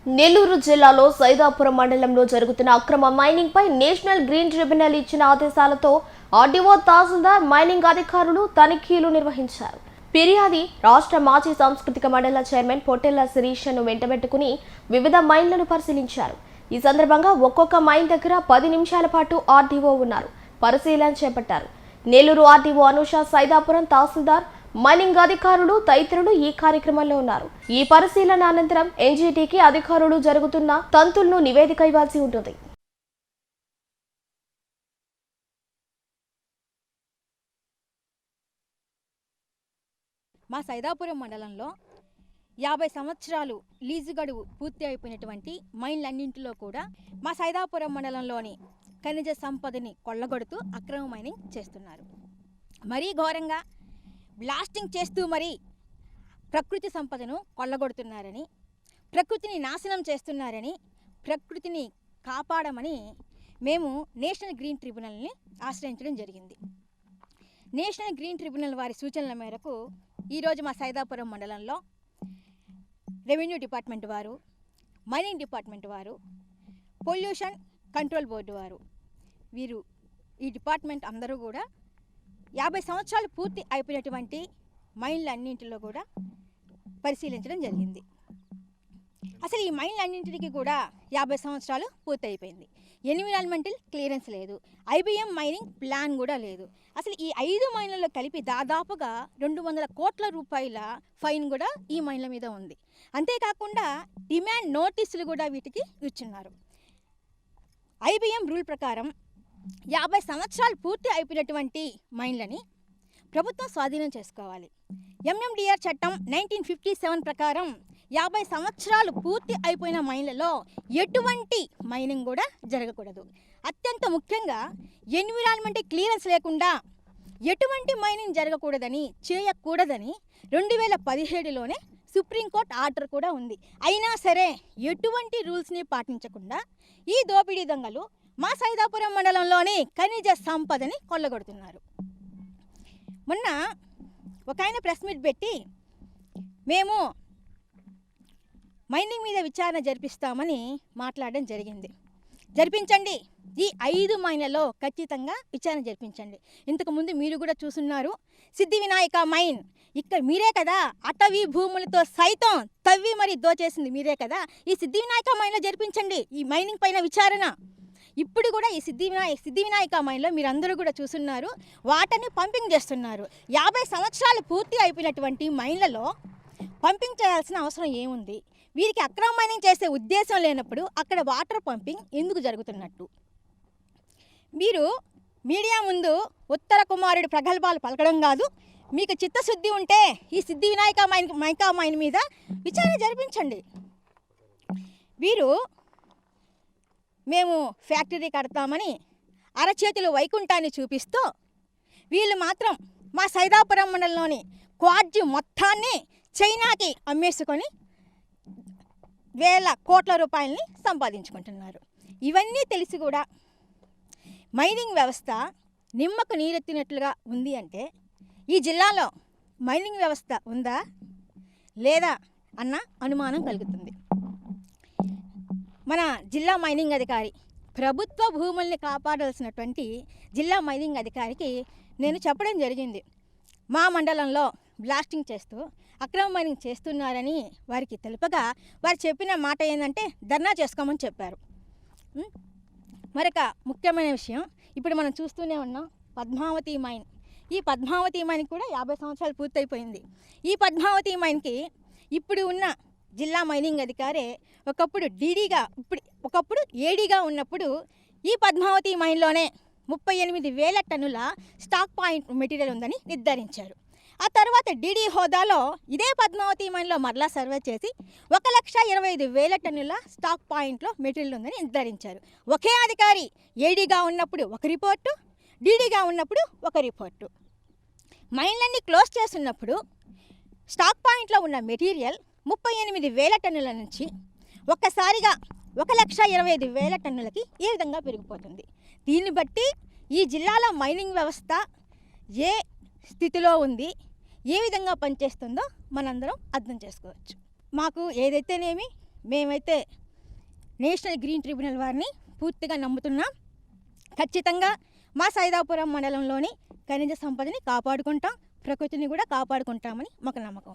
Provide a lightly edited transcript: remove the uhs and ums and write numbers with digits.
నెల్లూరు జిల్లాలో సైదాపురం మండలంలో జరుగుతున్న అక్రమ మైనింగ్ పై నేషనల్ గ్రీన్ ట్రిబ్యునల్ ఇచ్చిన ఆదేశాలతో ఆర్డీఓ తహసీల్దార్ మైనింగ్ అధికారులు తనిఖీలు నిర్వహించారు. ఫిర్యాది రాష్ట్ర మాజీ సాంస్కృతిక మండల చైర్మన్ పొట్టెళ్ల శిరీషను వెంటబెట్టుకుని వివిధ మైన్లను పరిశీలించారు. ఈ సందర్భంగా ఒక్కొక్క మైన్ దగ్గర 10 నిమిషాల పాటు ఆర్డీఓ ఉన్నారు. పరిశీలన చేపట్టారు. నెల్లూరు ఆర్డీఓ అనుష, సైదాపురం తహసీల్దార్, మైనింగ్ అధికారులు తదితరులు ఈ కార్యక్రమంలో ఉన్నారు. ఈ పరిశీలన అనంతరం ఎన్జీటీకి అధికారులు జరుగుతున్న తంతులను నివేదిక ఇవ్వాల్సి ఉంటుంది. మా సైదాపురం మండలంలో 50 సంవత్సరాలు లీజు గడువు పూర్తి అయిపోయినటువంటి మైన్లన్నింటిలో కూడా మా సైదాపురం మండలంలోని ఖనిజ సంపదని కొల్లగొడుతూ అక్రమ మైనింగ్ చేస్తున్నారు. మరీ ఘోరంగా బ్లాస్టింగ్ చేస్తూ మరీ ప్రకృతి సంపదను కొల్లగొడుతున్నారని, ప్రకృతిని నాశనం చేస్తున్నారని, ప్రకృతిని కాపాడమని మేము నేషనల్ గ్రీన్ ట్రిబ్యునల్ని ఆశ్రయించడం జరిగింది. నేషనల్ గ్రీన్ ట్రిబ్యునల్ వారి సూచనల మేరకు ఈరోజు మా సైదాపురం మండలంలో రెవెన్యూ డిపార్ట్మెంట్ వారు, మైనింగ్ డిపార్ట్మెంట్ వారు, పొల్యూషన్ కంట్రోల్ బోర్డు వారు, వీరు ఈ డిపార్ట్మెంట్ అందరూ కూడా 50 సంవత్సరాలు పూర్తి అయిపోయినటువంటి మైన్లన్నింటిలో కూడా పరిశీలించడం జరిగింది. అసలు ఈ మైన్లన్నింటికి కూడా 50 సంవత్సరాలు పూర్తి అయిపోయింది. ఎన్విరాన్మెంటల్ క్లియరెన్స్ లేదు, ఐబీఎం మైనింగ్ ప్లాన్ కూడా లేదు. అసలు ఈ 5 మైన్లలో కలిపి దాదాపుగా 200 కోట్ల రూపాయల ఫైన్ కూడా ఈ మైన్ల మీద ఉంది. అంతేకాకుండా డిమాండ్ నోటీసులు కూడా వీటికి ఇచ్చున్నారు. ఐబీఎం రూల్ ప్రకారం 50 సంవత్సరాలు పూర్తి అయిపోయినటువంటి మైన్లని ప్రభుత్వం స్వాధీనం చేసుకోవాలి. ఎంఎండిఆర్ చట్టం 1957 ప్రకారం 50 సంవత్సరాలు పూర్తి అయిపోయిన మైన్లలో ఎటువంటి మైనింగ్ కూడా జరగకూడదు. అత్యంత ముఖ్యంగా ఎన్విరాన్మెంటల్ క్లియరెన్స్ లేకుండా ఎటువంటి మైనింగ్ జరగకూడదని, చేయకూడదని 2017లోనే సుప్రీంకోర్టు ఆర్డర్ కూడా ఉంది. అయినా సరే ఎటువంటి రూల్స్ని పాటించకుండా ఈ దోపిడీ దొంగలు మా సైదాపురం మండలంలోని ఖనిజ సంపదని కొల్లగొడుతున్నారు. మొన్న ఒక ఆయన ప్రెస్ మీట్ పెట్టి మేము మైనింగ్ మీద విచారణ జరిపిస్తామని మాట్లాడడం జరిగింది. జరిపించండి, ఈ 5 మైన్లలో ఖచ్చితంగా విచారణ జరిపించండి. ఇంతకుముందు మీరు కూడా చూస్తున్నారు, సిద్ధి వినాయక మైన్ ఇక్కడ మీరే కదా, అటవీ భూములతో సైతం తవ్వి మరి దోచేసింది మీరే కదా. ఈ సిద్ధి వినాయక మైన్లో జరిపించండి ఈ మైనింగ్ పైన విచారణ. ఇప్పుడు కూడా ఈ సిద్ధి వినాయక మైన్లో మీరందరూ కూడా చూస్తున్నారు, వాటర్ని పంపింగ్ చేస్తున్నారు. 50 సంవత్సరాలు పూర్తి అయిపోయినటువంటి మైన్లలో పంపింగ్ చేయాల్సిన అవసరం ఏముంది? వీరికి అక్రమ మైనింగ్ చేసే ఉద్దేశం లేనప్పుడు అక్కడ వాటర్ పంపింగ్ ఎందుకు జరుగుతున్నట్టు? మీరు మీడియా ముందు ఉత్తర కుమారుడి ప్రగల్భాలు పలకడం కాదు, మీకు చిత్తశుద్ధి ఉంటే ఈ సిద్ధి వినాయక మైన్ మీద విచారణ జరిపించండి. వీరు మేము ఫ్యాక్టరీ కడతామని అరచేతులు వైకుంఠాన్ని చూపిస్తూ వీళ్ళు మాత్రం మా సైదాపురం మండలంలోని క్వాడ్జి మొత్తాన్ని చైనాకి అమ్మేసుకొని వేల కోట్ల రూపాయలని సంపాదించుకుంటున్నారు. ఇవన్నీ తెలిసి కూడా మైనింగ్ వ్యవస్థ నిమ్మకు నీరెత్తినట్లుగా ఉంది అంటే ఈ జిల్లాలో మైనింగ్ వ్యవస్థ ఉందా లేదా అన్న అనుమానం కలుగుతుంది. మన జిల్లా మైనింగ్ అధికారి, ప్రభుత్వ భూముల్ని కాపాడాల్సినటువంటి జిల్లా మైనింగ్ అధికారికి నేను చెప్పడం జరిగింది, మా మండలంలో బ్లాస్టింగ్ చేస్తూ అక్రమ మైనింగ్ చేస్తున్నారని వారికి తెలుపగా వారు చెప్పిన మాట ఏంటంటే ధర్నా చేసుకోమని చెప్పారు. మరొక ముఖ్యమైన విషయం, ఇప్పుడు మనం చూస్తూనే ఉన్నాం పద్మావతి మైన్. ఈ పద్మావతి మైన్కి కూడా 50 సంవత్సరాలు పూర్తయిపోయింది. ఈ పద్మావతి మైన్కి ఇప్పుడు ఉన్న జిల్లా మైనింగ్ అధికారే ఒకప్పుడు ఏడీగా ఉన్నప్పుడు ఈ పద్మావతి మైన్లోనే 38,000 టన్నుల స్టాక్ పాయింట్ మెటీరియల్ ఉందని నిర్ధారించారు. ఆ తర్వాత డీడీ హోదాలో ఇదే పద్మావతి మైన్లో మరలా సర్వే చేసి 1,25,000 టన్నుల స్టాక్ పాయింట్లో మెటీరియల్ ఉందని నిర్ధారించారు. ఒకే అధికారి ఏడీగా ఉన్నప్పుడు ఒక రిపోర్టు, డీడీగా ఉన్నప్పుడు ఒక రిపోర్టు. మైన్లన్నీ క్లోజ్ చేస్తున్నప్పుడు స్టాక్ పాయింట్లో ఉన్న మెటీరియల్ 38,000 టన్నుల నుంచి ఒక్కసారిగా 1,25,000 టన్నులకి ఏ విధంగా పెరిగిపోతుంది? దీన్ని బట్టి ఈ జిల్లాలో మైనింగ్ వ్యవస్థ ఏ స్థితిలో ఉంది, ఏ విధంగా పనిచేస్తుందో మనందరం అర్థం చేసుకోవచ్చు. మాకు ఏదైతేనేమి మేమైతే నేషనల్ గ్రీన్ ట్రిబ్యునల్ వారిని పూర్తిగా నమ్ముతున్నాం. ఖచ్చితంగా మా సైదాపురం మండలంలోని ఖనిజ సంపదని కాపాడుకుంటాం, ప్రకృతిని కూడా కాపాడుకుంటామని మాకు నమ్మకం.